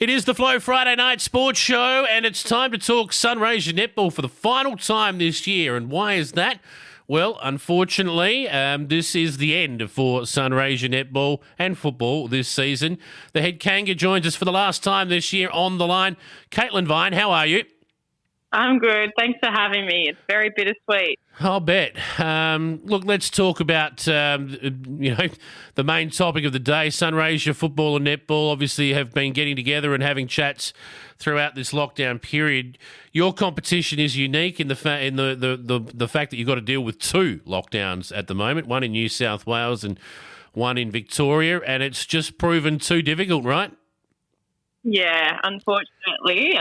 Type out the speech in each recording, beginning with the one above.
It is the Flow Friday Night Sports Show, and it's time to talk Sunraysia netball for the final time this year. And why is that? Well, unfortunately, this is the end for Sunraysia netball and football this season. The head Kanga joins us for the last time this year on the line. Caitlin Vine, how are you? I'm good. Thanks for having me. It's very bittersweet. I'll bet. Look, let's talk about the main topic of the day. Sunraysia football and netball obviously have been getting together and having chats throughout this lockdown period. Your competition is unique in the fact that you've got to deal with two lockdowns at the moment, one in New South Wales and one in Victoria, and it's just proven too difficult, right? Yeah, unfortunately.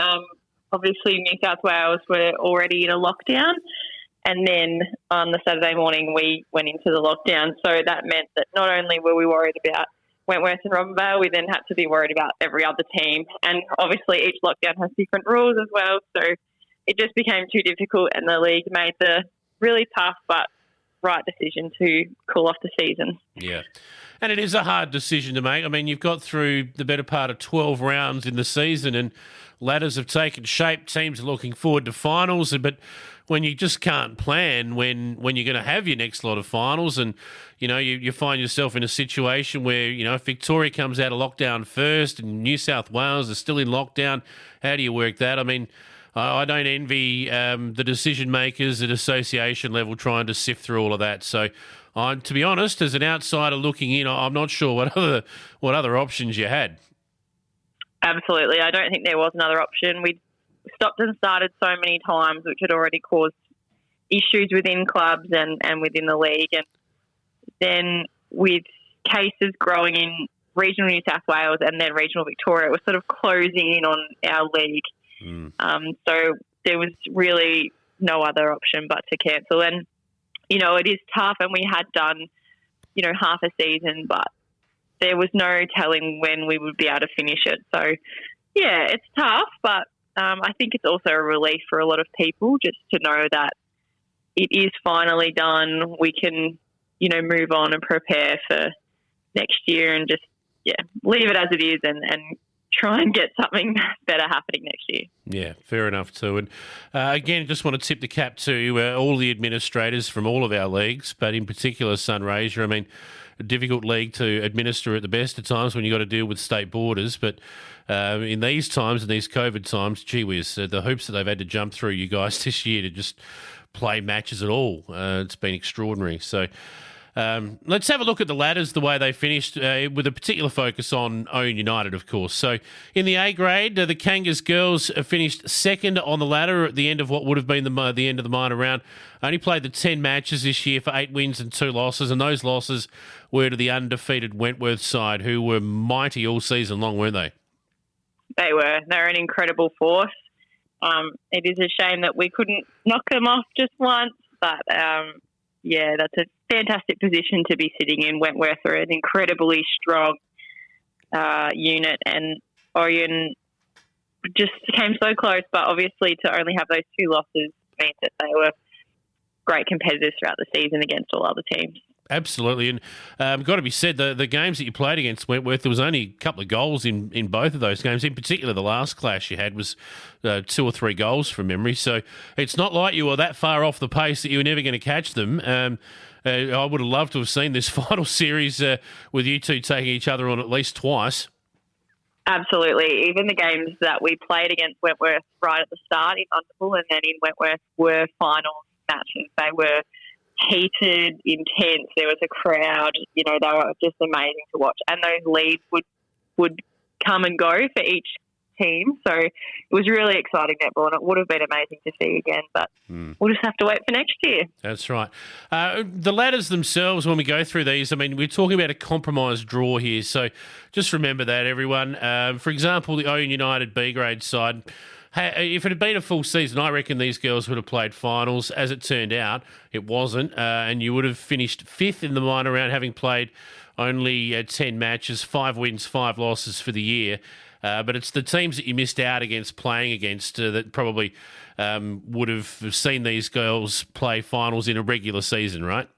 Obviously, New South Wales were already in a lockdown, and then on the Saturday morning we went into the lockdown. So that meant that not only were we worried about Wentworth and Robinvale, we then had to be worried about every other team. And obviously each lockdown has different rules as well, so it just became too difficult, and the league made the really tough but right decision to call off the season. Yeah. And it is a hard decision to make. I mean, you've got through the better part of 12 rounds in the season and ladders have taken shape. Teams are looking forward to finals, but when you just can't plan when you're going to have your next lot of finals, and you find yourself in a situation where if Victoria comes out of lockdown first and New South Wales is still in lockdown, how do you work that? I mean, I don't envy the decision makers at association level trying to sift through all of that. So, to be honest, as an outsider looking in, I'm not sure what other options you had. Absolutely. I don't think there was another option. We'd stopped and started so many times, which had already caused issues within clubs and within the league. And then with cases growing in regional New South Wales and then regional Victoria, it was sort of closing in on our league. So there was really no other option but to cancel. And, it is tough, and we had done, half a season, but there was no telling when we would be able to finish it. So, yeah, it's tough, but I think it's also a relief for a lot of people just to know that it is finally done. We can, move on and prepare for next year and just, leave it as it is and try and get something better happening next year. Yeah, fair enough too. And again, just want to tip the cap to all the administrators from all of our leagues, but in particular Sunraysia. I mean, a difficult league to administer at the best of times when you've got to deal with state borders, but in these times, in these COVID times, gee whiz, the hoops that they've had to jump through, you guys, this year to just play matches at all, it's been extraordinary. So let's have a look at the ladders, the way they finished, with a particular focus on Owen United, of course. So in the A grade, the Kangas girls finished second on the ladder at the end of what would have been the end of the minor round. Only played the 10 matches this year for 8 wins and 2 losses, and those losses were to the undefeated Wentworth side, who were mighty all season long, weren't they? They were. They're an incredible force. It is a shame that we couldn't knock them off just once, but that's a fantastic position to be sitting in. Wentworth are an incredibly strong unit, and Orion just came so close, but obviously to only have those 2 losses means that they were great competitors throughout the season against all other teams. Absolutely, and got to be said, the games that you played against Wentworth, there was only a couple of goals in both of those games. In particular, the last clash you had was 2 or 3 goals from memory. So it's not like you were that far off the pace that you were never going to catch them. I would have loved to have seen this final series with you two taking each other on at least twice. Absolutely. Even the games that we played against Wentworth right at the start in Underpool and then in Wentworth were final matches. They were heated, intense. There was a crowd. They were just amazing to watch. And those leads would come and go for each team. So it was really exciting netball, and it would have been amazing to see again. But we'll just have to wait for next year. That's right. The ladders themselves, when we go through these, I mean, we're talking about a compromised draw here. So just remember that, everyone. For example, the Owen United B grade side, if it had been a full season, I reckon these girls would have played finals. As it turned out, it wasn't, and you would have finished 5th in the minor round, having played only 10 matches, 5 wins, 5 losses for the year. But it's the teams that you missed out against playing against that probably would have seen these girls play finals in a regular season, right?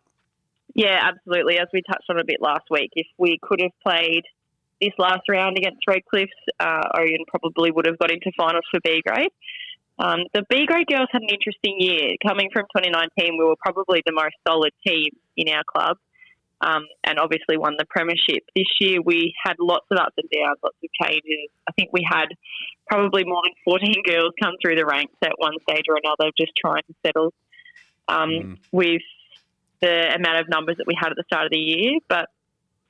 Yeah, absolutely. As we touched on a bit last week, if we could have played this last round against Redcliffe's, Orion probably would have got into finals for B grade. The B grade girls had an interesting year. Coming from 2019, we were probably the most solid team in our club, and obviously won the premiership. This year we had lots of ups and downs, lots of changes. I think we had probably more than 14 girls come through the ranks at one stage or another, just trying to settle with the amount of numbers that we had at the start of the year. But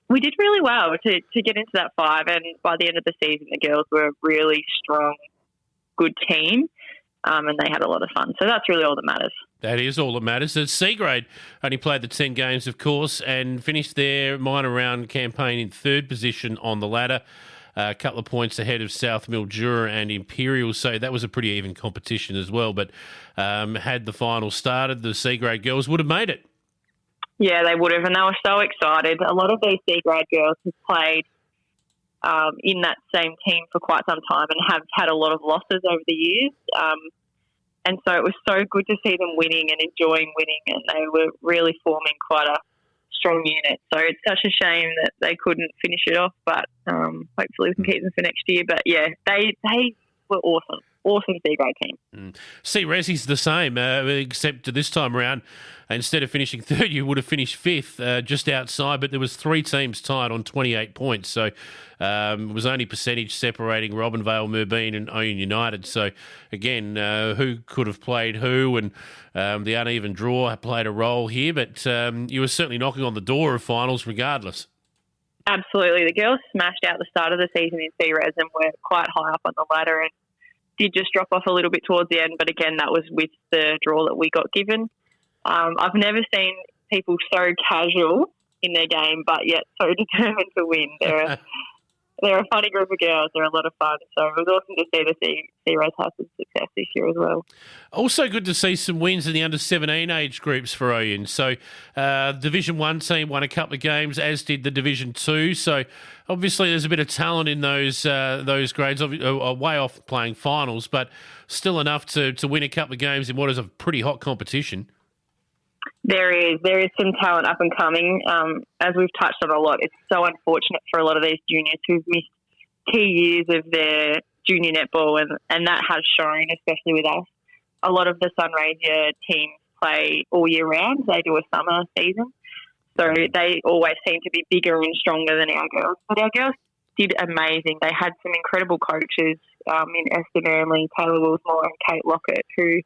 we did really well to get into that 5, and by the end of the season, the girls were a really strong, good team, and they had a lot of fun. So that's really all that matters. That is all that matters. The C grade only played the 10 games, of course, and finished their minor round campaign in 3rd position on the ladder, a couple of points ahead of South Mildura and Imperial. So that was a pretty even competition as well. But had the final started, the C grade girls would have made it. Yeah, they would have, and they were so excited. A lot of these C grade girls have played in that same team for quite some time and have had a lot of losses over the years. And so it was so good to see them winning and enjoying winning, and they were really forming quite a strong unit. So it's such a shame that they couldn't finish it off, but hopefully we can keep them for next year. But yeah, they were awesome. Awesome C grade team. Sunraysia's the same, except this time around, instead of finishing 3rd, you would have finished 5th, just outside. But there was 3 teams tied on 28 points, so it was only percentage separating Robinvale, Merbeen, and Owen United. So again, who could have played who, and the uneven draw played a role here. But you were certainly knocking on the door of finals, regardless. Absolutely, the girls smashed out the start of the season in C-Res and were quite high up on the ladder, and did just drop off a little bit towards the end, but again, that was with the draw that we got given. I've never seen people so casual in their game, but yet so determined to win. They're a funny group of girls. They're a lot of fun. So it was awesome to see the C-Res have some success this year as well. Also good to see some wins in the under-17 age groups for Oyen. So Division 1 team won a couple of games, as did the Division 2. So obviously there's a bit of talent in those grades, way off playing finals, but still enough to win a couple of games in what is a pretty hot competition. There is some talent up and coming. As we've touched on a lot, it's so unfortunate for a lot of these juniors who've missed key years of their junior netball, and that has shown, especially with us. A lot of the Sunraysia teams play all year round. They do a summer season. So they always seem to be bigger and stronger than our girls. But our girls did amazing. They had some incredible coaches in Esther Manley, Taylor Willsmore and Kate Lockett, who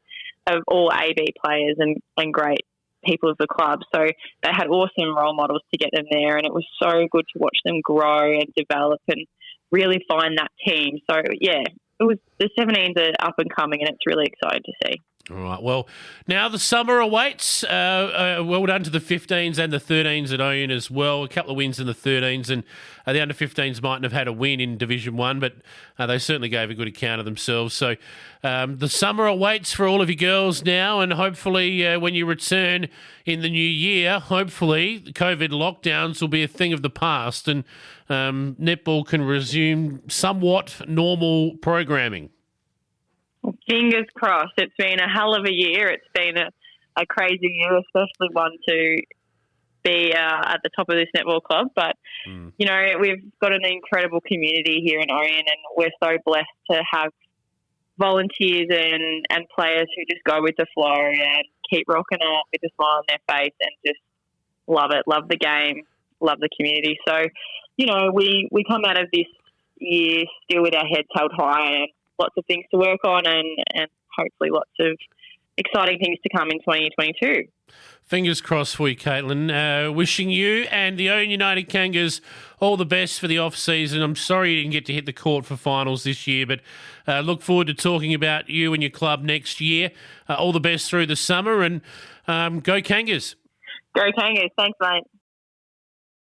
are all AB players and great people of the club. So they had awesome role models to get them there, and it was so good to watch them grow and develop and really find that team. So yeah, it was, the 17s are up and coming, and it's really exciting to see. All right. Well, now the summer awaits. Well done to the 15s and the 13s at Owen as well. A couple of wins in the 13s, and the under 15s mightn't have had a win in Division 1, but they certainly gave a good account of themselves. So the summer awaits for all of you girls now, and hopefully when you return in the new year, hopefully the COVID lockdowns will be a thing of the past, and netball can resume somewhat normal programming. Fingers crossed. It's been a hell of a year. It's been a crazy year, especially one to be at the top of this netball club. But, you know, we've got an incredible community here in Orion, and we're so blessed to have volunteers and players who just go with the flow and keep rocking up with a smile on their face and just love it, love the game, love the community. So, you know, we come out of this year still with our heads held high and lots of things to work on, and hopefully lots of exciting things to come in 2022. Fingers crossed for you, Caitlin. Wishing you and the Owen United Kangas all the best for the off-season. I'm sorry you didn't get to hit the court for finals this year, but look forward to talking about you and your club next year. All the best through the summer, and go Kangas. Go Kangas. Thanks, mate.